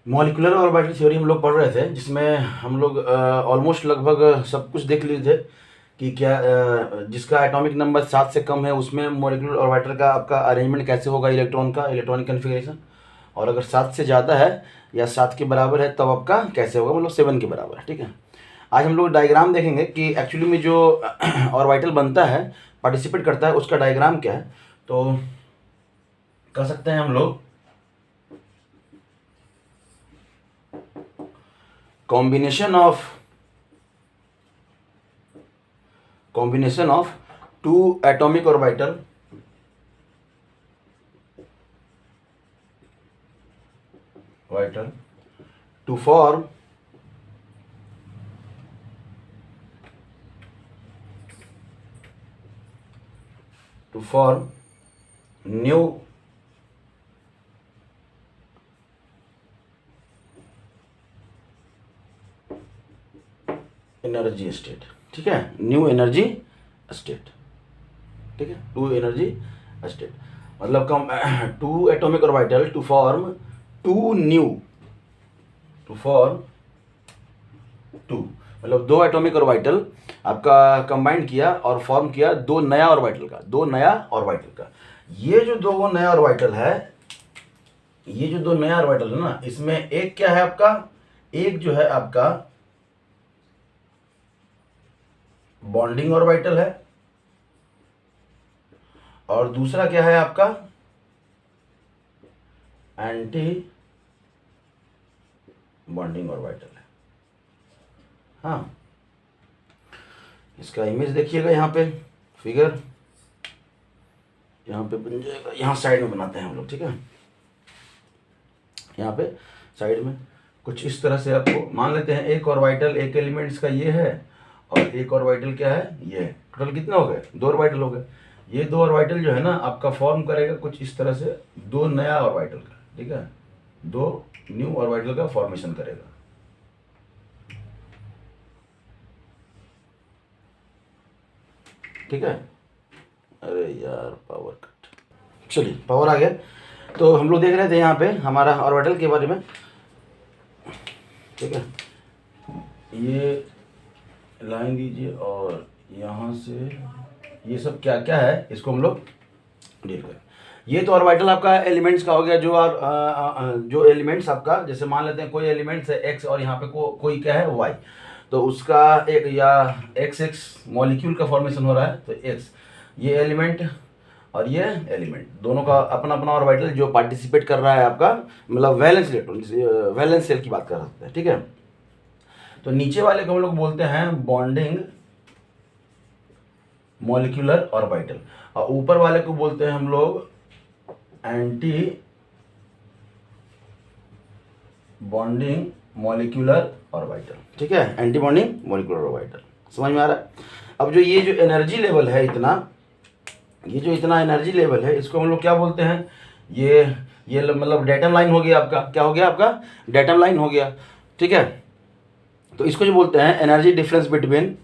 Molecular orbital theory हम लोग पढ़ रहे थे, जिसमें हम लोग ऑलमोस्ट लगभग सब कुछ देख लिए थे कि क्या जिसका एटॉमिक नंबर 7 से कम है उसमें मॉलिक्यूलर ऑर्बिटल का आपका अरेंजमेंट कैसे होगा, इलेक्ट्रॉन का इलेक्ट्रॉनिक कन्फिग्रेशन, और अगर 7 से ज़्यादा है या 7 के बराबर है तब आपका कैसे होगा, मतलब 7 के बराबर है। ठीक है, आज हम लोग डायग्राम देखेंगे कि एक्चुअली में जो ऑर्बिटल बनता है, पार्टिसिपेट करता है, उसका डायग्राम क्या है। तो कर सकते हैं हम लोग combination of two atomic orbital to form new energy state. ठीक है, न्यू एनर्जी स्टेट। ठीक है, टू एनर्जी स्टेट मतलब come to atomic orbital to form to मतलब दो एटॉमिक ऑर्बिटल आपका कंबाइन किया और फॉर्म किया दो नया ऑर्बिटल का। ये जो दो नया ऑर्बिटल है, ना, इसमें एक क्या है आपका, एक जो है आपका बॉन्डिंग ऑर्बिटल है और दूसरा क्या है आपका एंटी बॉन्डिंग ऑर्बिटल है। हाँ, इसका इमेज देखिएगा, यहाँ पे फिगर यहाँ पे बन जाएगा, यहाँ साइड में बनाते हैं हम लोग। ठीक है, यहाँ पे साइड में कुछ इस तरह से आपको मान लेते हैं, एक ऑर्बिटल एक एलिमेंट्स का ये है और एक ऑर्बिटल क्या है, ये है। टोटल कितना हो गए, दो ऑर्बिटल हो गए। ये दो ऑर्बिटल जो है ना आपका फॉर्म करेगा कुछ इस तरह से दो नया ऑर्बिटल का। ठीक है, दो न्यू ऑर्बिटल का फॉर्मेशन करेगा। ठीक है, अरे यार पावर कट, चलिए पावर आ गया। तो हम लोग देख रहे थे यहाँ पे हमारा ऑर्बिटल के बारे में। ठीक है, ये लाइन दीजिए और यहाँ से ये सब क्या क्या है इसको हम लोग डील करें। ये तो ऑर्बिटल आपका एलिमेंट्स का हो गया, जो एलिमेंट्स आपका, जैसे मान लेते हैं कोई एलिमेंट्स है एक्स और यहाँ पे कोई क्या है वाई, तो उसका एक या एक्स मॉलिक्यूल का फॉर्मेशन हो रहा है, तो एक्स ये एलिमेंट और ये एलिमेंट दोनों का अपना अपना ऑर्बिटल जो पार्टिसिपेट कर रहा है आपका, मतलब वैलेंस इलेक्ट्रॉन, वैलेंस सेल की बात कर सकते हैं। ठीक है, तो नीचे वाले को हम लोग बोलते हैं बॉन्डिंग मॉलिक्यूलर ऑर्बिटल और ऊपर वाले को बोलते हैं हम लोग एंटी बॉन्डिंग मॉलिक्यूलर ऑर्बिटल। ठीक है, एंटी बॉन्डिंग मॉलिक्यूलर ऑर्बिटल, समझ में आ रहा है। अब जो ये जो एनर्जी लेवल है इतना, ये जो इतना एनर्जी लेवल है, इसको हम लोग क्या बोलते हैं, ये मतलब डेटम लाइन हो गया आपका, क्या हो गया आपका, डेटम लाइन हो गया। ठीक है, तो इसको जो बोलते हैं एनर्जी डिफरेंस बिटवीन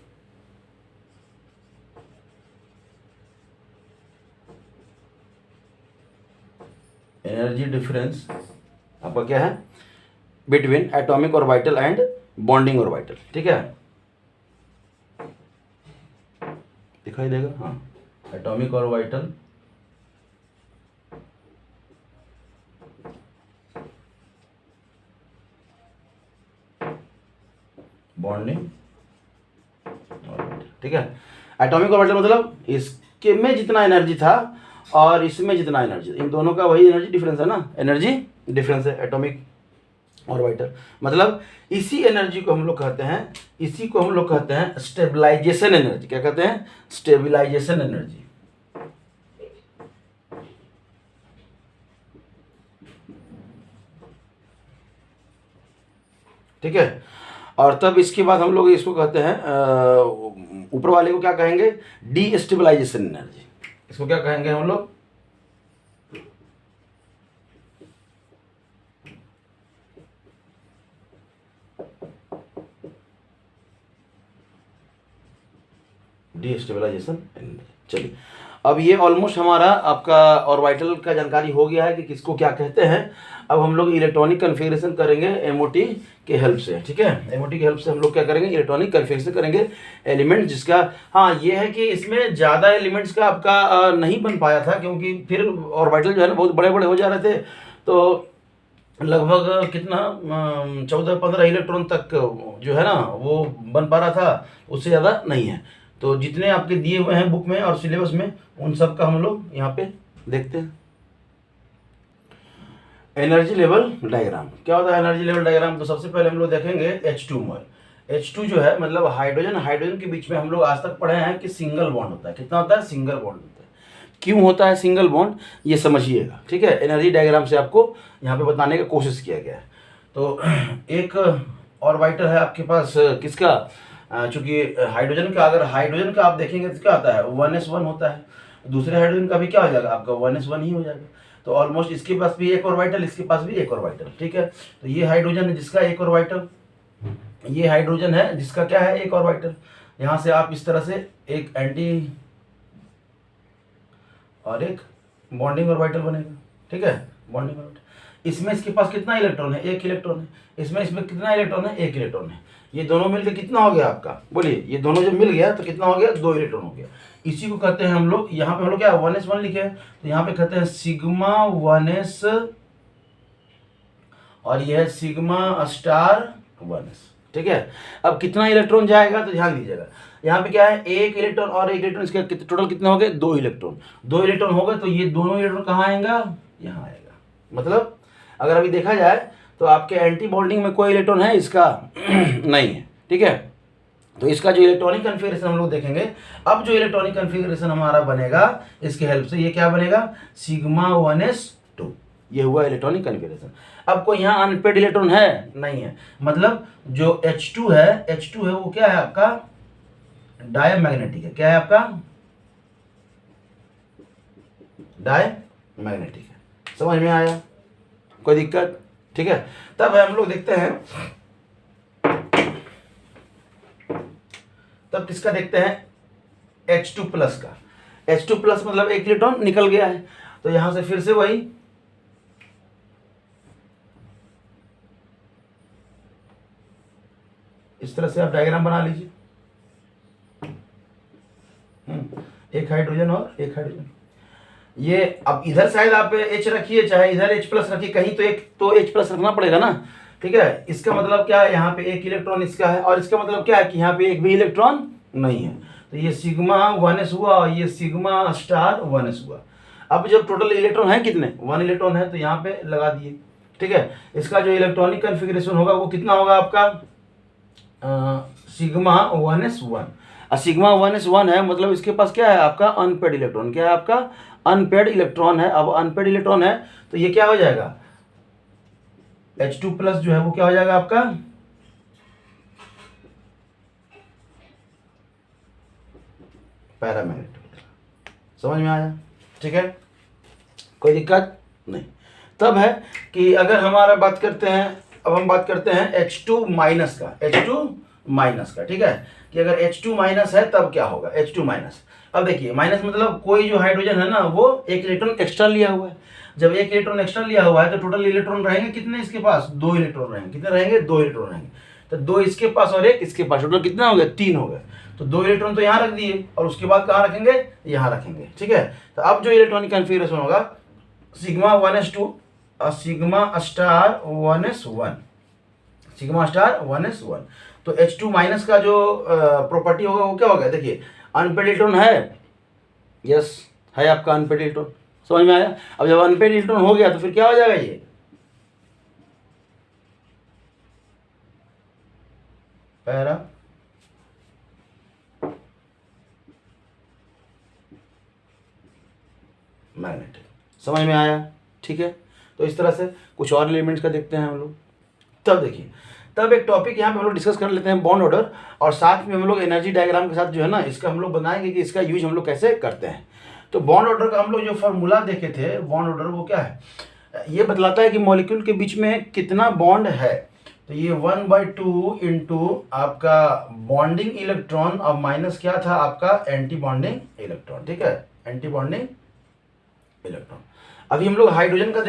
आपका क्या है, between atomic orbital and bonding orbital. ठीक है, दिखाई देगा, हाँ, एटॉमिक ऑर्बिटल बॉन्डिंग ऑर्बिटल। ठीक है, एटॉमिक ऑर्बिटल मतलब इसके में जितना एनर्जी था और इसमें जितना एनर्जी, इन दोनों का वही एनर्जी डिफरेंस है ना, एनर्जी डिफरेंस है एटॉमिक ऑर्बिटल। मतलब इसी एनर्जी को हम लोग कहते हैं, स्टेबलाइजेशन एनर्जी। क्या कहते हैं, स्टेबलाइजेशन एनर्जी। ठीक है, और तब इसके बाद हम लोग इसको कहते हैं ऊपर वाले को क्या कहेंगे, डी स्टेबलाइजेशन एनर्जी। इसको क्या कहेंगे हम लोग, डी स्टेबलाइजेशन एनर्जी। चलिए, अब ये ऑलमोस्ट हमारा आपका ऑर्बिटल का जानकारी हो गया है कि किसको क्या कहते हैं। अब हम लोग इलेक्ट्रॉनिक कन्फिगरेशन करेंगे एमओटी के हेल्प से, ठीक है। एमओटी की हेल्प से हम लोग क्या करेंगे, इलेक्ट्रॉनिक कन्फिगरेशन करेंगे एलिमेंट, जिसका हाँ ये है कि इसमें ज़्यादा एलिमेंट्स का आपका नहीं बन पाया था, क्योंकि फिर ऑर्बिटल जो है ना बहुत बड़े बड़े हो जा रहे थे। तो लगभग कितना 14-15 इलेक्ट्रॉन तक जो है ना वो बन पा रहा था, उससे ज़्यादा नहीं है। तो जितने आपके दिए हुए हैं बुक में और सिलेबस में, उन सब का हम लोग यहाँ पे देखते हैं। एनर्जी लेवल डायग्राम क्या होता है? एनर्जी लेवल डायग्राम तो सबसे पहले हम लोग देखेंगे H2 मॉल। H2 जो है मतलब हाइड्रोजन के बीच में हम लोग आज तक पढ़े हैं कि सिंगल बॉन्ड होता है। कितना होता है? सिंगल बॉन्ड होता है। क्यों होता है सिंगल बॉन्ड, ये समझिएगा, ठीक है। एनर्जी डायग्राम से आपको यहाँ पे बताने की कोशिश किया गया है। तो एक ऑर्बिटल है आपके पास किसका, चूंकि हाइड्रोजन का, अगर हाइड्रोजन का आप देखेंगे तो क्या होता है 1s1 होता है। दूसरे हाइड्रोजन का भी क्या हो जाएगा आपका 1s1 ही हो जाएगा। तो ऑलमोस्ट इसके पास भी एक ऑर्बिटल, इसके पास भी एक ऑर्बिटल, ठीक है। तो ये हाइड्रोजन है जिसका एक ऑर्बिटल, ये हाइड्रोजन है जिसका क्या है एक ऑर्बिटल। यहाँ से आप इस तरह से एक एंटी और एक बॉन्डिंग ऑर्बिटल बनेगा, ठीक है, बॉन्डिंग ऑर्बिटल। इसमें इसके पास कितना इलेक्ट्रॉन है? एक इलेक्ट्रॉन है। इसमें कितना इलेक्ट्रॉन है? एक इलेक्ट्रॉन है। ये दोनों मिलकर कितना हो गया आपका, बोलिए, ये दोनों जब मिल गया तो कितना हो गया? 2 इलेक्ट्रॉन हो गया। इसी को कहते हैं हम लोग, यहाँ पे हम लोग क्या 1s1 लिखे हैं, तो यहाँ पे कहते हैं सिग्मा 1s और यह है सिग्मा स्टार 1s, ठीक है। अब कितना इलेक्ट्रॉन जाएगा तो ध्यान दीजिएगा, यहाँ पे क्या है एक इलेक्ट्रॉन और एक इलेक्ट्रॉन, इसका टोटल कितना हो गए? 2 इलेक्ट्रॉन। 2 इलेक्ट्रॉन हो गए तो ये दोनों इलेक्ट्रॉन कहाँ आएगा? यहाँ आएगा। मतलब अगर अभी देखा जाए तो आपके एंटी बॉन्डिंग में कोई इलेक्ट्रॉन है इसका नहीं है, ठीक है। तो इसका जो इलेक्ट्रॉनिक कन्फिगरेशन हम लोग देखेंगे। अब जो इलेक्ट्रॉनिक कन्फिगरेशन हमारा बनेगा इसके हेल्प से, ये क्या बनेगा? Sigma 1s2। ये हुआ इलेक्ट्रॉनिक कन्फिगरेशन। अब कोई यहाँ अनपेड इलेक्ट्रॉन है? नहीं है। मतलब जो H2 है वो क्या है आपका? डायमैग्नेटिक है। क्या है आपका? डायमैग्नेटिक है। समझ में आया? कोई दिक्कत? ठीक है। तब हम लोग देखते हैं, तब किसका देखते हैं? H2 प्लस का। H2 प्लस मतलब एक इलेक्ट्रॉन निकल गया है, तो यहां से फिर से वही इस तरह से आप डायग्राम बना लीजिए। एक हाइड्रोजन और एक हाइड्रोजन। ये अब इधर शायद आप H रखिए, चाहे इधर H प्लस रखिए, कहीं तो एक तो H प्लस रखना पड़ेगा ना, ठीक है। इसका मतलब क्या है? यहाँ पे एक इलेक्ट्रॉन इसका है, और इसका मतलब क्या है कि यहाँ पे एक भी इलेक्ट्रॉन नहीं है। तो ये सिग्मा 1s हुआ और ये सिग्मा स्टार 1s हुआ। अब जब टोटल इलेक्ट्रॉन है कितने? 1 इलेक्ट्रॉन है, तो यहाँ पे लगा दिए, ठीक है। इसका जो इलेक्ट्रॉनिक कन्फिग्रेशन होगा वो कितना होगा आपका? Sigma 1s1। सिग्मा 1s1 है, मतलब इसके पास क्या है आपका? Unpaired electron. क्या है आपका? अनपेड इलेक्ट्रॉन है। अब अनपेड इलेक्ट्रॉन है तो ये क्या हो जाएगा? H2 प्लस जो है वो क्या हो जाएगा आपका? पैरामैग्नेटिक। समझ में आया? ठीक है, कोई दिक्कत नहीं। तब है कि अगर हमारा बात करते हैं, अब हम बात करते हैं H2 माइनस का, H2 माइनस का, ठीक है, कि अगर H2 माइनस है तब क्या होगा? H2 माइनस, अब देखिए माइनस मतलब कोई जो हाइड्रोजन है ना वो एक इलेक्ट्रॉन एक्स्ट्रा लिया हुआ है। जब एक इलेक्ट्रॉन एक्स्ट्रा लिया हुआ है तो टोटल इलेक्ट्रॉन रहेंगे कितने इसके पास? 2 इलेक्ट्रॉन रहेंगे। कितने रहेंगे? 2 इलेक्ट्रॉन रहेंगे। तो 2 इसके पास और एक इसके पास, टोटल कितना हो गया? 3 हो गए। तो 2 इलेक्ट्रॉन तो यहाँ रख दिए और उसके बाद कहाँ रखेंगे? यहाँ रखेंगे, ठीक है। तो अब जो इलेक्ट्रॉनिक कन्फिगरेशन होगा सिग्मा 1s2 और sigma star 1s1, sigma star 1s1। तो H2 माइनस का जो प्रॉपर्टी होगा वो क्या होगा? देखिए अनपेड इलेक्ट्रॉन है, यस है आपका अनपेड इलेक्ट्रॉन। समझ में आया? अब जब अनपेड इलेक्ट्रॉन हो गया तो फिर क्या हो जाएगा? ये पैरा मैग्नेटिक। समझ में आया? ठीक है। तो इस तरह से कुछ और एलिमेंट्स का देखते हैं हम लोग। तब देखिए, तब एक टॉपिक यहाँ पे हम लोग डिस्कस कर लेते हैं बॉन्ड ऑर्डर, और साथ में हम लोग एनर्जी डायग्राम के साथ जो है ना इसका हम लोग बनाएंगे कि इसका यूज हम लोग कैसे करते हैं। तो बॉन्ड ऑर्डर का हम लोग जो फॉर्मूला देखे थे, बॉन्ड ऑर्डर वो क्या है? ये बतलाता है कि मॉलिक्यूल के बीच में कितना बॉन्ड है। तो ये 1/2 इंटू आपका बॉन्डिंग इलेक्ट्रॉन और माइनस क्या था आपका? एंटी बॉन्डिंग इलेक्ट्रॉन, ठीक है, एंटी बॉन्डिंग इलेक्ट्रॉन। अभी हम लोग हाइड्रोजन का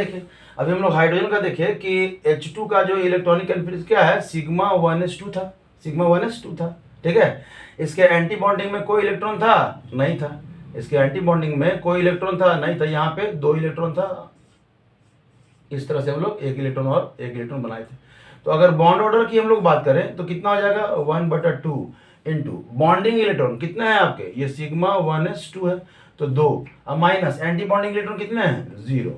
देखें कि H2 का जो इलेक्ट्रॉनिक कॉन्फिगरेशन क्या है, सिग्मा 1s2 था। ठीक है, इसके एंटी बॉन्डिंग में कोई इलेक्ट्रॉन था नहीं था, यहाँ पे 2 इलेक्ट्रॉन था। इस तरह से हम लोग एक इलेक्ट्रॉन और एक इलेक्ट्रॉन बनाए थे। तो अगर बॉन्ड ऑर्डर की हम लोग बात करें तो कितना हो जाएगा, 1/2 इंटू बॉन्डिंग इलेक्ट्रॉन कितने हैं आपके, ये सिग्मा 1s2 है तो 2, अब माइनस एंटी बॉन्डिंग इलेक्ट्रॉन कितने हैं, 0।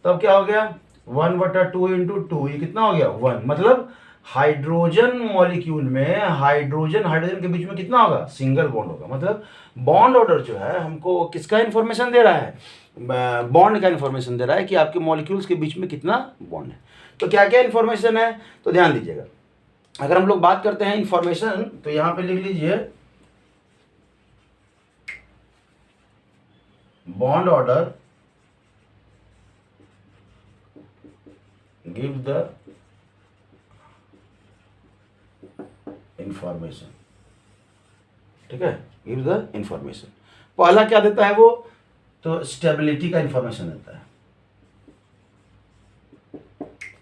तब क्या हो गया, 1/2 इंटू 2, ये कितना हो गया, 1। मतलब हाइड्रोजन मॉलिक्यूल में हाइड्रोजन के बीच में कितना होगा, सिंगल बॉन्ड होगा। मतलब बॉन्ड ऑर्डर जो है हमको किसका इंफॉर्मेशन दे रहा है, बॉन्ड का इंफॉर्मेशन दे रहा है कि आपके मॉलिक्यूल्स के बीच में कितना बॉन्ड है। तो क्या क्या इंफॉर्मेशन है, तो ध्यान दीजिएगा। अगर हम लोग बात करते हैं इंफॉर्मेशन, तो यहां पे लिख लीजिए bond order give the information. ठीक है, गिव द इंफॉर्मेशन। पहला क्या देता है वो, तो स्टेबिलिटी का इंफॉर्मेशन देता है।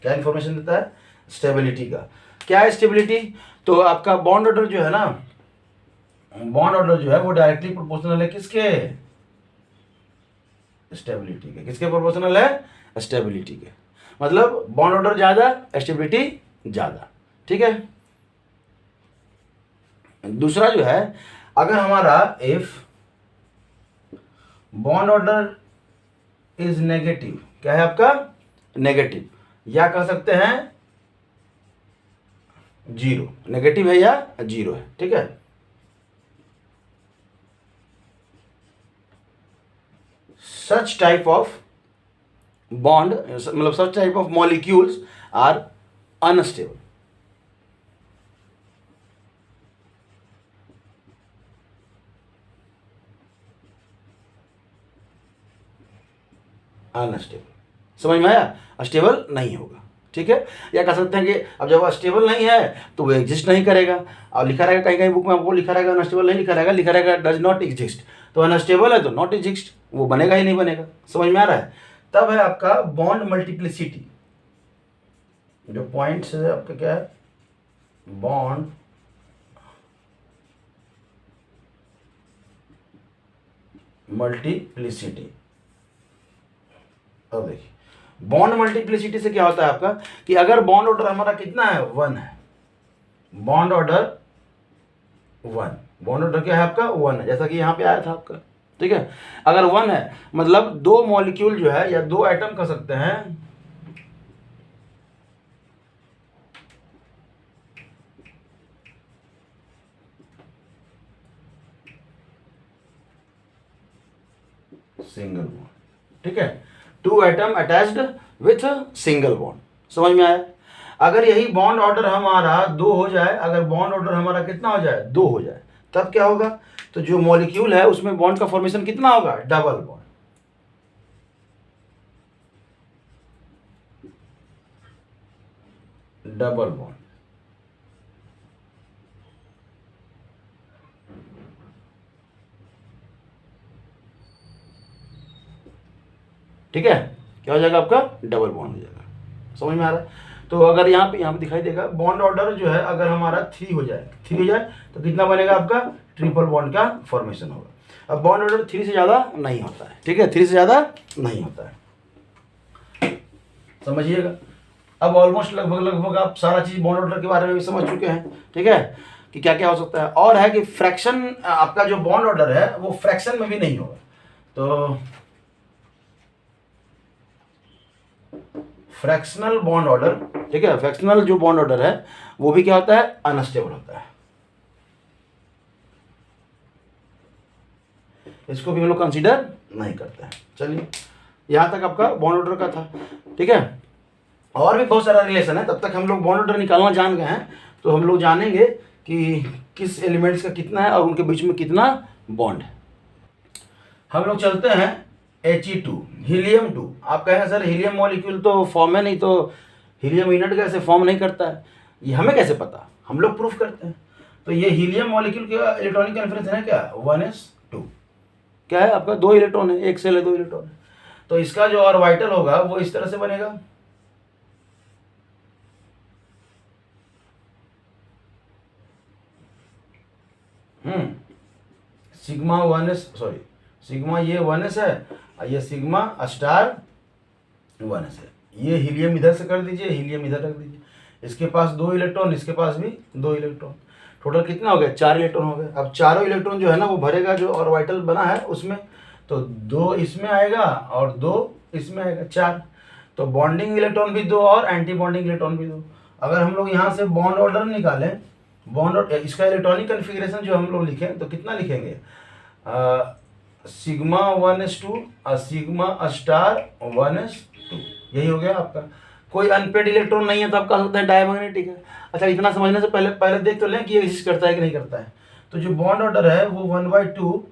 क्या इंफॉर्मेशन देता है, स्टेबिलिटी का। क्या है स्टेबिलिटी, तो आपका बॉन्ड ऑर्डर जो है ना, वो डायरेक्टली प्रोपोर्शनल है किसके, स्टेबिलिटी के। किसके प्रोपोर्शनल है, स्टेबिलिटी के। मतलब बॉन्ड ऑर्डर ज्यादा, स्टेबिलिटी ज्यादा। ठीक है, दूसरा जो है, अगर हमारा if bond order is negative, क्या है आपका, नेगेटिव, या कह सकते हैं 0, नेगेटिव है या 0 है। ठीक है, सच टाइप ऑफ बॉन्ड, मतलब such type of molecules are unstable. Unstable, समझ में आया, स्टेबल नहीं होगा। ठीक है, या कह सकते हैं कि अब जब स्टेबल नहीं है तो वो एग्जिस्ट नहीं करेगा। अब लिखा रहेगा कहीं कहीं बुक में आपको लिखा रहेगा अनस्टेबल नहीं लिखा रहेगा डज नॉट एग्जिस्ट। तो अनस्टेबल है तो नॉट एग्जिस्ट, वो बनेगा ही नहीं बनेगा। समझ में आ रहा है। तब है आपका बॉन्ड मल्टीप्लिसिटी, जो पॉइंट्स है आपका क्या है, बॉन्ड मल्टीप्लिसिटी। अब देखिए बॉन्ड मल्टीप्लिसिटी से क्या होता है आपका, कि अगर बॉन्ड ऑर्डर हमारा कितना है, 1 है, बॉन्ड ऑर्डर 1 क्या है आपका, 1 है, जैसा कि यहां पे आया था आपका। ठीक है, अगर 1 है मतलब 2 मॉलिक्यूल जो है या 2 एटम कह सकते हैं, सिंगल बॉन्ड। ठीक है, 2 atom attached with single bond. समझ में आया। अगर यही बॉन्ड ऑर्डर हमारा 2 हो जाए, अगर बॉन्ड ऑर्डर हमारा कितना हो जाए, 2 हो जाए, तब क्या होगा, तो जो मॉलिक्यूल है उसमें बॉन्ड का फॉर्मेशन कितना होगा, डबल बॉन्ड। Double bond. ठीक है, क्या हो जाएगा आपका, डबल बॉन्ड हो जाएगा। समझ में आ रहा है। तो अगर यहाँ पे दिखाई देगा बॉन्ड ऑर्डर जो है, अगर हमारा 3 हो जाए तो कितना बनेगा आपका, ट्रिपल बॉन्ड का फॉर्मेशन होगा। अब बॉन्ड ऑर्डर 3 से ज़्यादा नहीं होता है। ठीक है, 3 से ज़्यादा नहीं होता है, समझिएगा। अब ऑलमोस्ट लगभग आप सारा चीज़ बॉन्ड ऑर्डर के बारे में भी समझ चुके हैं। ठीक है, कि क्या क्या हो सकता है। और है कि फ्रैक्शन, आपका जो बॉन्ड ऑर्डर है वो फ्रैक्शन में भी नहीं होगा। तो फ्रैक्शनल बॉन्ड ऑर्डर, ठीक है, फ्रैक्शनल जो बॉन्ड ऑर्डर है वो भी क्या होता है, अनस्टेबल होता है। इसको भी हम लोग कंसीडर नहीं करते हैं। चलिए, यहां तक आपका बॉन्ड ऑर्डर का था। ठीक है, और भी बहुत सारा रिलेशन है। तब तक हम लोग बॉन्ड ऑर्डर निकालना जान गए हैं, तो हम लोग जानेंगे कि किस एलिमेंट्स का कितना है और उनके बीच में कितना बॉन्ड है। हम लोग चलते हैं He2, हीलियम 2। आप कहेंगे सर हीलियम मॉलिक्यूल तो फॉर्म है नहीं, तो हीलियम यूनिट कैसे फॉर्म नहीं करता है, ये हमें कैसे पता, हम लोग प्रूफ करते हैं। तो ये हीलियम मॉलिक्यूल का इलेक्ट्रॉनिक कॉन्फिगरेशन है क्या, 1s2। क्या है आपका, 2 इलेक्ट्रॉन है, एक सेल है 2 इलेक्ट्रॉन है। तो इसका जो ऑर्बिटल होगा वो इस तरह से बनेगा, सिग्मा 1s, सॉरी सिग्मा ये 1s है और ये सिग्मा स्टार 1s है। ये हीलियम इधर से कर दीजिए, हीलियम इधर रख दीजिए, इसके पास 2 इलेक्ट्रॉन, इसके पास भी 2 इलेक्ट्रॉन, टोटल कितना हो गया, 4 इलेक्ट्रॉन हो गए। अब चारों इलेक्ट्रॉन जो है ना वो भरेगा जो ऑर्बिटल बना है उसमें, तो 2 इसमें आएगा और 2 इसमें आएगा, 4। तो बॉन्डिंग इलेक्ट्रॉन भी 2 और एंटी बॉन्डिंग इलेक्ट्रॉन भी 2। अगर हम लोग यहाँ से बॉन्ड ऑर्डर निकालें, बॉन्ड और इसका इलेक्ट्रॉनिक कन्फिग्रेशन जो हम लोग लिखें तो कितना लिखेंगे, सिग्मा 1s2 और सिग्मा स्टार 1s2, यही हो गया आपका। कोई अनपेड इलेक्ट्रॉन नहीं है तो आप कह सकते हैं डायमैग्नेटिक है। अच्छा, इतना समझने से पहले पहले देख तो लें कि ये एग्जिस्ट करता है कि नहीं करता है। तो जो बॉन्ड ऑर्डर है वो 1/2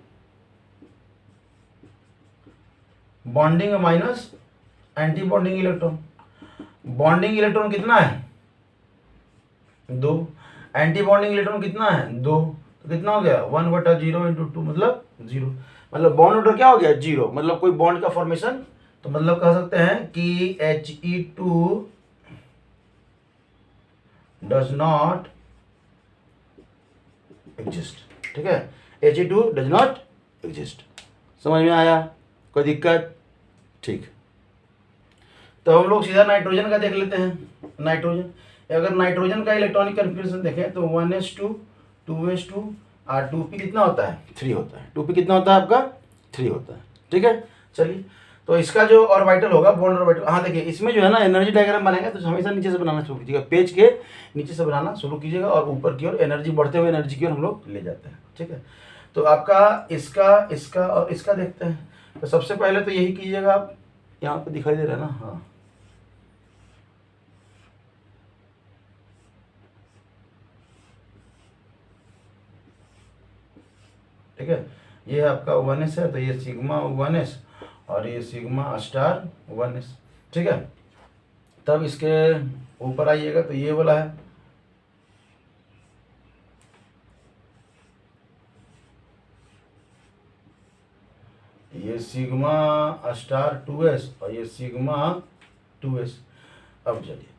bonding minus anti bonding electron. Bonding electron कितना है, 2, एंटी बॉन्डिंग इलेक्ट्रॉन कितना है, 2, तो कितना हो गया 1/0 × 2 मतलब 0। मतलब बॉन्ड ऑर्डर क्या हो गया, 0, मतलब कोई बॉन्ड का फॉर्मेशन, तो मतलब कह सकते हैं कि He2 डज नॉट एग्जिस्ट। ठीक है, He2 डज नॉट एग्जिस्ट। समझ में आया, कोई दिक्कत? ठीक, तो हम लोग सीधा नाइट्रोजन का देख लेते हैं। नाइट्रोजन, अगर नाइट्रोजन का इलेक्ट्रॉनिक कन्फिग्रेशन देखें तो 1s2 2s2 और 2p कितना होता है, 3 होता है। 2p कितना होता है आपका, 3 होता है। ठीक है, चलिए, तो इसका जो ऑर्बिटल होगा बॉन्ड ऑर्बिटल, हाँ देखिए इसमें जो है ना एनर्जी डायग्राम बनाएंगे तो हमेशा नीचे से बनाना शुरू कीजिएगा, पेज के नीचे से बनाना शुरू कीजिएगा और ऊपर की ओर एनर्जी, बढ़ते हुए एनर्जी की ओर हम लोग ले जाते हैं। ठीक है, तो आपका इसका और इसका देखते हैं। तो सबसे पहले तो यही कीजिएगा आप, यहाँ पे दिखाई दे रहा है ना, हाँ ठीक है, ये आपका 1s है, तो ये सिग्मा 1s और ये सिग्मा स्टार 1s। ठीक है, तब इसके ऊपर आइएगा तो ये वाला है, ये सिग्मा स्टार 2s और ये सिग्मा 2s। अब चलिए,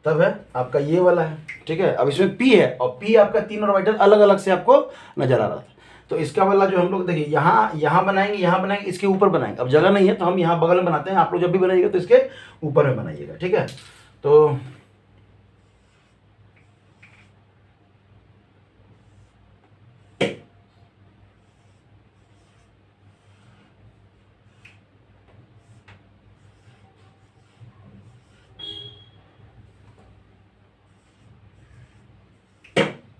तब है आपका ये वाला है। ठीक है, अब इसमें p है और p आपका 3 ऑर्बिटल अलग अलग से आपको नजर आ रहा था। तो इसका वाला जो हम लोग देखिए यहाँ बनाएंगे, यहाँ बनाएंगे, इसके ऊपर बनाएंगे। अब जगह नहीं है तो हम यहाँ बगल में बनाते हैं, आप लोग जब भी बनाइएगा तो इसके ऊपर में बनाइएगा। ठीक है, तो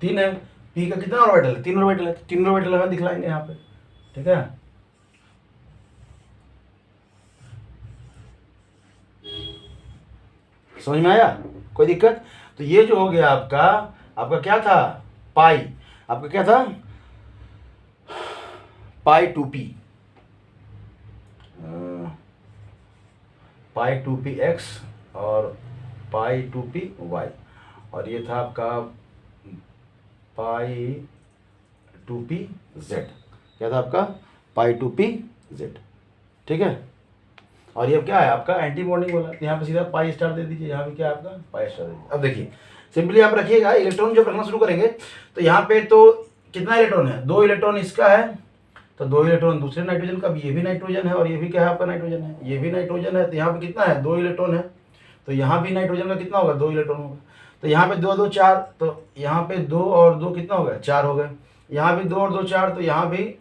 तीन है, पी का कितना ऑर्बिटल है, 3 ऑर्बिटल है, 3 ऑर्बिटल हमें दिखलाएंगे यहाँ पे। ठीक है, समझ में आया, कोई दिक्कत? तो ये जो हो गया आपका क्या था, पाई, आपका क्या था, पाई 2p, पाई 2p x और पाई 2p y, और ये था आपका पाई 2p z। क्या था आपका, पाई 2p z। ठीक है, और ये क्या है आपका एंटी बॉन्डिंग वाला, यहाँ पे सीधा पाई स्टार दे दीजिए, यहाँ पे क्या आपका पाई स्टार दे दीजिए। अब देखिए सिंपली आप रखिएगा, इलेक्ट्रॉन जब रखना शुरू करेंगे तो यहाँ पे तो कितना इलेक्ट्रॉन है, 2 इलेक्ट्रॉन इसका है, तो 2 इलेक्ट्रॉन दूसरे नाइट्रोजन का, ये भी नाइट्रोजन है और ये भी क्या है आपका नाइट्रोजन है, ये भी नाइट्रोजन है, तो यहाँ पे कितना है, 2 इलेक्ट्रॉन है, तो यहाँ भी नाइट्रोजन का कितना होगा, 2 इलेक्ट्रॉन होगा। तो यहाँ पे 2 2 4, तो यहाँ पे 2 और 2 कितना हो गया, 4 हो गए। यहाँ भी 2 और 2 4, तो यहाँ भी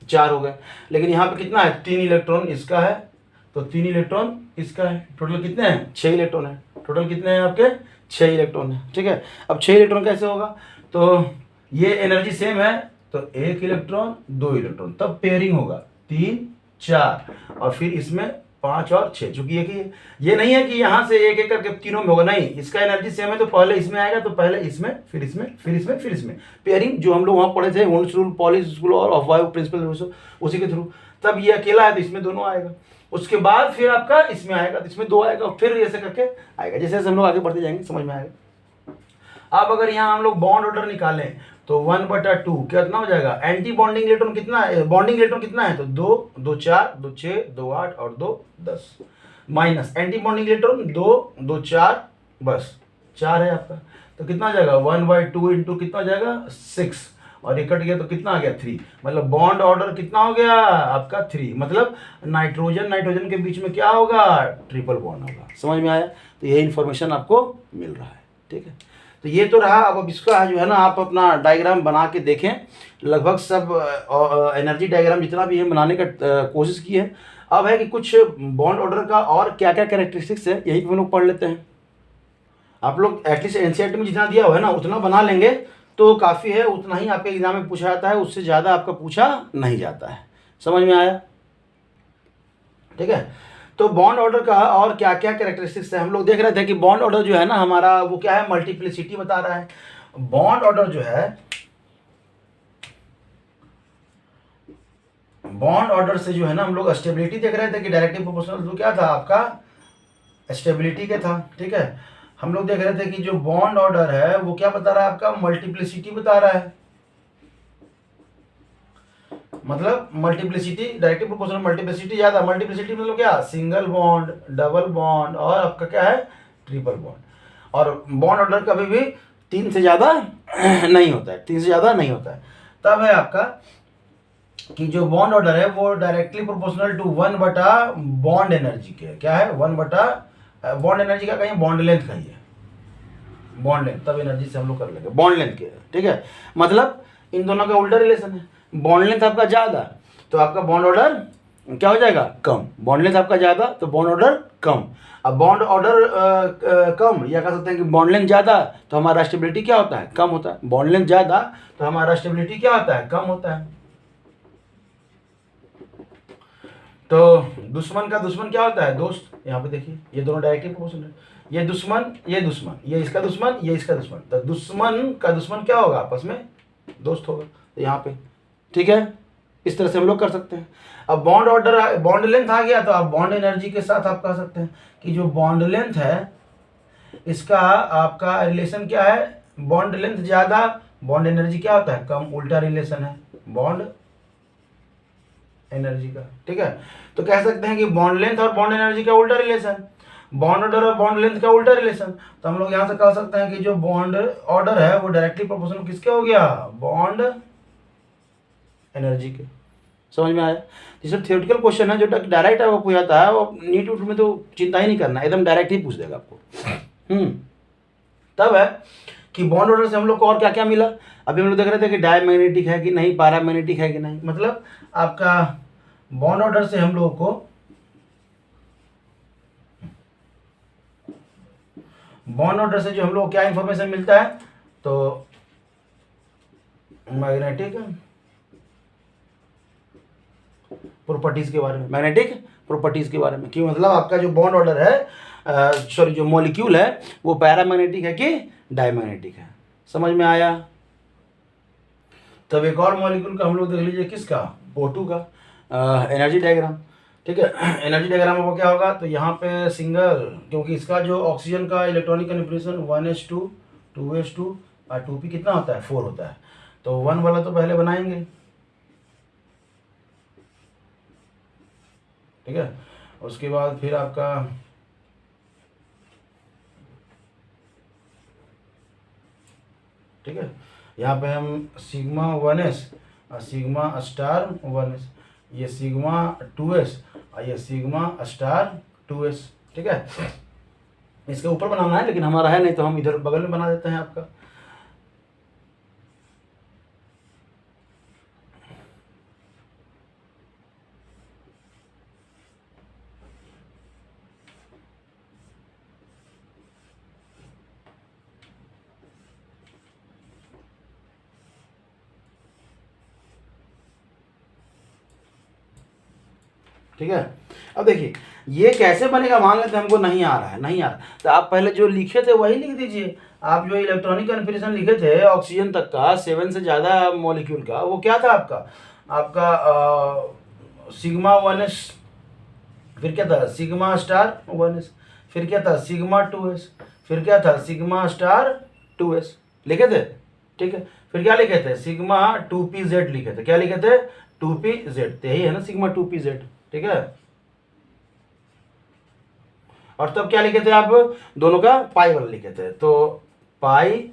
4 हो गए। लेकिन यहाँ पे कितना है, 3 इलेक्ट्रॉन इसका है, तो 3 इलेक्ट्रॉन इसका है, टोटल कितने हैं, 6 इलेक्ट्रॉन है। टोटल कितने हैं आपके, 6 इलेक्ट्रॉन है। ठीक है, अब 6 इलेक्ट्रॉन कैसे होगा, तो ये एनर्जी सेम है, तो 1 इलेक्ट्रॉन 2 इलेक्ट्रॉन, तब पेयरिंग होगा 3 4, और फिर इसमें 5 और 6, चूंकि ये नहीं है कि यहाँ से एक एक करके तीनों में होगा, नहीं, इसका एनर्जी सेम है तो पहले इसमें आएगा, तो पहले इसमें, फिर इसमें, फिर इसमें, फिर इसमें, पेयरिंग जो हम लोग वहाँ पढ़े थे वुंड्स रूल, पॉलिश स्कूल और ऑफ वायु प्रिंसिपल, उसी के थ्रू। तब ये अकेला है तो इसमें दोनों आएगा, उसके बाद फिर आपका इसमें आएगा तो इसमें 2 आएगा, फिर ऐसे करके आएगा, जैसे जैसे हम लोग आगे बढ़ते जाएंगे समझ में आएगा। अब अगर यहाँ हम लोग बॉन्ड ऑर्डर निकालें तो 1/2 कितना हो जाएगा, एंटी बॉन्डिंग इलेक्ट्रॉन कितना है, बॉन्डिंग इलेक्ट्रॉन कितना है, तो 2, 2 4, 2 6, 2 8 और 2 10, माइनस एंटी बॉन्डिंग इलेक्ट्रॉन 2, 2 4, बस 4 है आपका, तो कितना आ जाएगा 1/2 इंटू कितना हो जाएगा 6, और ये कट गया तो कितना आ गया 3, मतलब बॉन्ड ऑर्डर कितना हो गया आपका 3, मतलब नाइट्रोजन नाइट्रोजन के बीच में क्या होगा, ट्रिपल बॉन्ड होगा। समझ में आया, तो ये इन्फॉर्मेशन आपको मिल रहा है। ठीक है, तो ये तो रहा। अब इसका जो है ना आप अपना डायग्राम बना के देखें, लगभग सब एनर्जी डायग्राम जितना भी है बनाने का कोशिश की है। अब है कि कुछ बॉन्ड ऑर्डर का और क्या क्या कैरेक्टरिस्टिक्स है, यही पे हम लोग पढ़ लेते हैं। आप लोग एटलीस्ट एनसीईआरटी में जितना दिया हुआ है ना उतना बना लेंगे तो काफ़ी है, उतना ही आपके एग्जाम में पूछा जाता है, उससे ज़्यादा आपका पूछा नहीं जाता है। समझ में आया, ठीक है। तो बॉन्ड ऑर्डर का और क्या क्या कैरेक्टरिस्टिक्स है, हम लोग देख रहे थे कि बॉन्ड ऑर्डर जो है ना हमारा वो क्या है, मल्टीप्लिसिटी बता रहा है। बॉन्ड ऑर्डर जो है, बॉन्ड ऑर्डर से जो है ना हम लोग स्टेबिलिटी देख रहे थे कि डायरेक्टली प्रोपोर्शनल तो क्या था आपका स्टेबिलिटी के था। ठीक है, हम लोग देख रहे थे कि जो बॉन्ड ऑर्डर है वो क्या बता रहा है आपका, मल्टीप्लिसिटी बता रहा है। मतलब मल्टीप्लिसिटी, डायरेक्टली प्रोपोर्शनल मल्टीप्लिसिटी ज्यादा, मल्टीप्लिसिटी मतलब क्या, सिंगल बॉन्ड, डबल बॉन्ड और आपका क्या है, ट्रिपल बॉन्ड। और बॉन्ड ऑर्डर कभी भी 3 से ज्यादा नहीं होता है, 3 से ज्यादा नहीं होता है। तब है आपका कि जो बॉन्ड ऑर्डर है वो directly proportional to 1/, bond energy के, क्या है 1/, बॉन्ड एनर्जी का कहीं बॉन्ड लेंथ कहीं है, बॉन्ड लेंथ, तब एनर्जी से हम लोग कर लेंगे बॉन्ड लेंथ के। ठीक है, मतलब इन दोनों का उल्टा रिलेशन है, बॉन्ड लेंथ आपका ज़्यादा तो आपका बॉन्ड ऑर्डर क्या हो जाएगा, कम, बॉन्ड लेंथ आपका ज़्यादा तो बॉन्ड ऑर्डर कम। अब बॉन्ड ऑर्डर कम, या कह सकते हैं कि बॉन्ड लेंथ ज़्यादा तो हमारा स्टेबिलिटी क्या होता है, कम होता है, बॉन्ड लेंथ ज़्यादा तो हमारा स्टेबिलिटी क्या होता है, कम होता है। तो दुश्मन का दुश्मन क्या होता है, दोस्त। यहाँ पे देखिए ये दोनों डायरेक्टली प्रोपोर्शनल है, ये दुश्मन ये दुश्मन, ये इसका दुश्मन ये इसका दुश्मन, तो दुश्मन का दुश्मन क्या होगा, आपस में दोस्त होगा। तो यहाँ पे ठीक है, इस तरह से हम लोग कर सकते हैं। अब बॉन्ड ऑर्डर, बॉन्ड लेंथ आ गया तो आप बॉन्ड एनर्जी के साथ आप कह सकते हैं कि जो बॉन्ड लेंथ है इसका आपका रिलेशन क्या है, बॉन्ड लेंथ ज़्यादा, बॉन्ड एनर्जी क्या होता है कम, उल्टा रिलेशन है बॉन्ड एनर्जी का। ठीक है, तो कह सकते हैं कि बॉन्ड लेंथ और बॉन्ड एनर्जी का उल्टा रिलेशन, बॉन्ड ऑर्डर और बॉन्ड लेंथ का उल्टा रिलेशन। तो हम लोग यहाँ से कह सकते हैं कि जो बॉन्ड ऑर्डर है वो डायरेक्टली प्रोपोर्शनल किसके हो गया, बॉन्ड एनर्जी के। समझ में आया, जैसे थियोरेटिकल क्वेश्चन है जो डायरेक्ट आपको पूछाता है वो नीट उट में तो चिंता ही नहीं करना, एकदम डायरेक्ट ही पूछ देगा आपको। तब है कि बॉन्ड ऑर्डर से हम लोग को और क्या क्या मिला। अभी हम लोग देख रहे थे कि डायमैग्नेटिक है कि नहीं, पैरामैग्नेटिक है कि नहीं, मतलब आपका बॉन्ड ऑर्डर से हम लोगों को, बॉन्ड ऑर्डर से जो हम लोग को क्या इंफॉर्मेशन मिलता है, तो मैग्नेटिक प्रॉपर्टीज के बारे में, मैग्नेटिक प्रॉपर्टीज के बारे में, कि मतलब आपका जो बॉन्ड ऑर्डर है, सॉरी जो मॉलिक्यूल है वो पैरामैग्नेटिक है कि डायमैग्नेटिक है। समझ में आया। तब एक और मॉलिक्यूल का हम लोग देख लीजिए, किसका, O2 का एनर्जी डायग्राम। ठीक है, एनर्जी डायग्राम में वो क्या होगा, तो यहाँ पे सिंगल, क्योंकि इसका जो ऑक्सीजन का इलेक्ट्रॉनिक कन्फिग्रेशन 1s2 2s2 और 2p कितना होता है, 4 होता है, तो 1 वाला तो पहले बनाएंगे। ठीक है, उसके बाद फिर आपका ठीक है, यहाँ पे हम सिग्मा 1s और सिग्मा स्टार 1s, ये सिग्मा 2s और ये सिग्मा स्टार 2s। ठीक है, इसके ऊपर बनाना है लेकिन हमारा है नहीं तो हम इधर बगल में बना देते हैं आपका। ठीक है, अब देखिए ये कैसे बनेगा, मान लेते हैं हमको नहीं आ रहा है, नहीं आ रहा, तो आप पहले जो लिखे थे वही लिख दीजिए। आप जो इलेक्ट्रॉनिक कन्फिग्रेशन लिखे थे ऑक्सीजन तक का 7 से ज़्यादा मॉलिक्यूल का, वो क्या था आपका, आपका सिग्मा 1s, फिर क्या था सिग्मा स्टार 1s, फिर क्या था सिग्मा 2s, फिर क्या था सिग्मा स्टार 2s, लिखे थे। ठीक है। फिर क्या लिखे थे, सिग्मा 2pz लिखे थे। क्या लिखे थे, 2pz। यही है ना सिग्मा 2pz, ठीक है। और तब क्या लिखे थे आप, दोनों का पाई वाला लिखे थे, तो पाई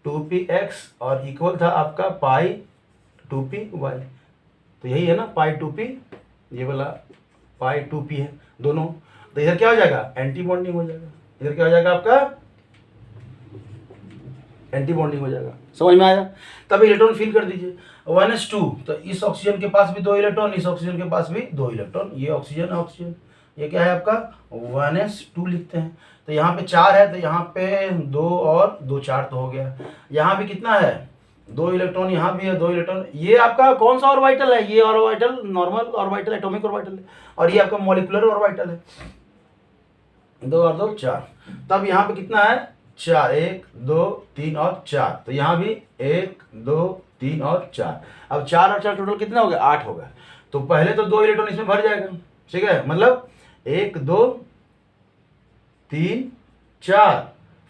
2px और इक्वल था आपका पाई 2py। तो यही है ना पाई 2p, ये वाला पाई 2p है दोनों। तो इधर क्या हो जाएगा, एंटी बॉन्डिंग हो जाएगा। इधर क्या हो जाएगा आपका, एंटी बॉन्डिंग हो जाएगा। समझ में आया। तब इलेक्ट्रॉन फिल कर दीजिए 1s2। तो इस ऑक्सीजन के पास भी 2 इलेक्ट्रॉन, इस ऑक्सीजन के पास भी 2 इलेक्ट्रॉन। ये ऑक्सीजन है, ऑक्सीजन ये क्या है आपका 1s2 लिखते हैं। तो यहाँ पे 4 है, तो यहाँ पे 2 और 2 4 तो हो गया। यहाँ भी कितना है, 2 इलेक्ट्रॉन, यहाँ भी है 2 इलेक्ट्रॉन। ये आपका कौन सा ऑर्बिटल है, ये orbital normal orbital, atomic orbital है, और ये आपका मॉलिक्यूलर ऑर्बिटल है। 2 और 2 4। तब यहाँ पे कितना है, 4, 1 2 3 और 4। तो यहाँ भी 1 2 3 और 4। अब 4 और 4 टोटल कितना हो गया, 8 हो गया। तो पहले तो 2 इलेक्ट्रॉन इसमें भर जाएगा, ठीक है। मतलब 1 2 3 4,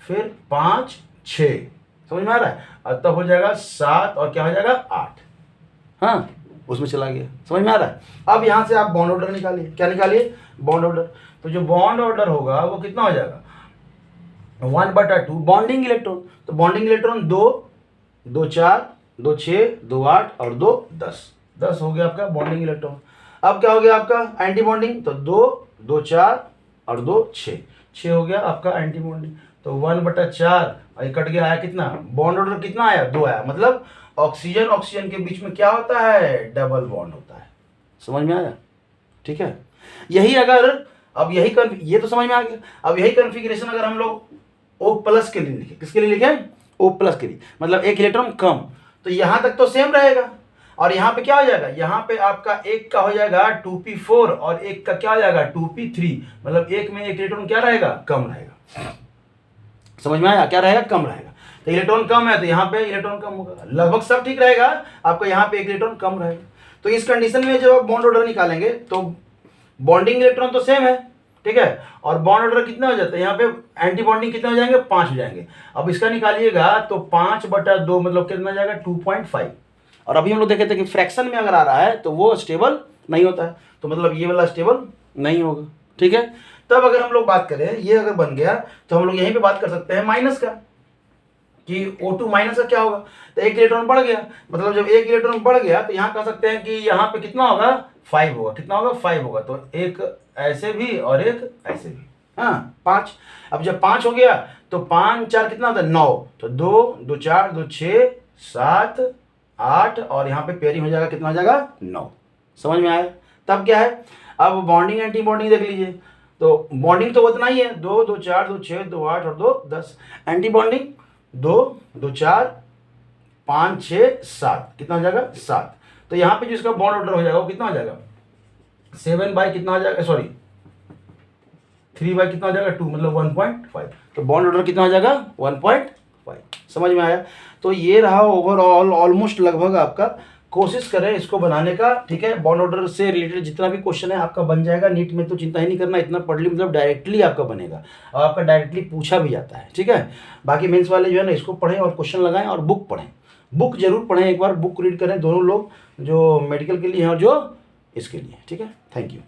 फिर 5 6, समझ में आ रहा है। और तब हो जाएगा 7 और क्या हो जाएगा 8, हाँ उसमें चला गया। समझ में आ रहा है। अब यहाँ से आप बॉन्ड ऑर्डर निकालिए। क्या निकालिए, बॉन्ड ऑर्डर। तो जो बॉन्ड ऑर्डर होगा वो कितना हो जाएगा, 1/2 बॉन्डिंग इलेक्ट्रॉन। तो बॉन्डिंग इलेक्ट्रॉन 2 2 4 2 6 2 8 और 2 10 10 हो गया आपका बॉन्डिंग इलेक्ट्रॉन। अब क्या हो गया आपका एंटी बॉन्डिंग, तो 2 2 4 और 2 6 6 हो गया आपका एंटी बॉन्डिंग। तो 1/4 और ये कट गया, आया कितना, बॉन्ड ऑर्डर कितना आया, 2 आया। मतलब ऑक्सीजन ऑक्सीजन के बीच में क्या होता है, डबल बॉन्ड होता है। समझ में आया, ठीक है। यही अगर अब यही ये तो समझ में आ गया। अब यही कॉन्फ़िगरेशन अगर हम लोग O+ के लिए लिखे, किसके लिए लिखे, O+ के लिए, मतलब 1 इलेक्ट्रॉन कम, तो यहां तक तो सेम रहेगा। और यहाँ पे क्या हो जाएगा, यहाँ पे आपका एक का हो जाएगा 2p4 और एक का क्या हो जाएगा 2p3। मतलब एक में 1 इलेक्ट्रॉन क्या रहेगा, कम रहेगा। समझ में आया, क्या रहेगा, कम रहेगा। तो इलेक्ट्रॉन कम है तो यहाँ पे इलेक्ट्रॉन कम होगा, लगभग सब ठीक रहेगा, आपका यहाँ पे 1 इलेक्ट्रॉन कम रहेगा। तो इस कंडीशन में जब आप बॉन्ड ऑर्डर निकालेंगे तो बॉन्डिंग इलेक्ट्रॉन तो सेम है, ठीक है। और बॉन्ड ऑर्डर कितना हो जाता है, यहाँ पे एंटी बॉन्डिंग कितने हो जाएंगे, 5 हो जाएंगे। अब इसका निकालिएगा तो 5/2 मतलब कितना जाएगा 2.5। और अभी हम लोग देखे थे कि फ्रैक्शन में अगर आ रहा है तो वो स्टेबल नहीं होता है, तो मतलब ये वाला स्टेबल नहीं होगा, ठीक है। तब अगर हम लोग बात करें, ये अगर बन गया तो हम लोग यहीं पे बात कर सकते हैं माइनस का, कि O2 माइनस का क्या होगा। तो 1 इलेक्ट्रॉन बढ़ गया, मतलब जब 1 इलेक्ट्रॉन बढ़ गया तो यहाँ कह सकते हैं कि यहाँ पे कितना होगा 5 होगा। कितना होगा 5 होगा। तो एक ऐसे भी और एक ऐसे भी, हाँ 5। अब जब 5 हो गया तो 5 4 कितना होता है 9। तो 2 2 4 2 6 7 8 और यहाँ पे पेयरिंग हो जाएगा, कितना हो जाएगा 9। समझ में आया। तब क्या है, अब बॉन्डिंग एंटी बॉन्डिंग देख लीजिए। तो बॉन्डिंग तो उतना ही है, 2 2 4 2 6 2 8 और 2 10। एंटी बॉन्डिंग 2 2 4 5 6 7, कितना हो जाएगा 7। तो यहाँ पे जो इसका बॉन्ड ऑर्डर हो जाएगा वो कितना हो जाएगा 7 कितना हो जाएगा, सॉरी 3 कितना हो जाएगा 2, मतलब 1.5। तो बॉन्ड ऑर्डर कितना हो जाएगा 1.5। समझ में आया। तो ये रहा ओवरऑल ऑलमोस्ट लगभग आपका। कोशिश करें इसको बनाने का, ठीक है। बॉन्ड ऑर्डर से रिलेटेड जितना भी क्वेश्चन है आपका बन जाएगा नीट में, तो चिंता ही नहीं करना। इतना पढ़ ली मतलब डायरेक्टली आपका बनेगा और आपका डायरेक्टली पूछा भी जाता है, ठीक है। बाकी मेंस वाले जो है ना इसको पढ़ें और क्वेश्चन लगाएं और बुक पढ़ें, बुक जरूर पढ़ें, एक बार बुक रीड करें दोनों लोग, जो मेडिकल के लिए हैं और जो इसके लिए, ठीक है। Thank you.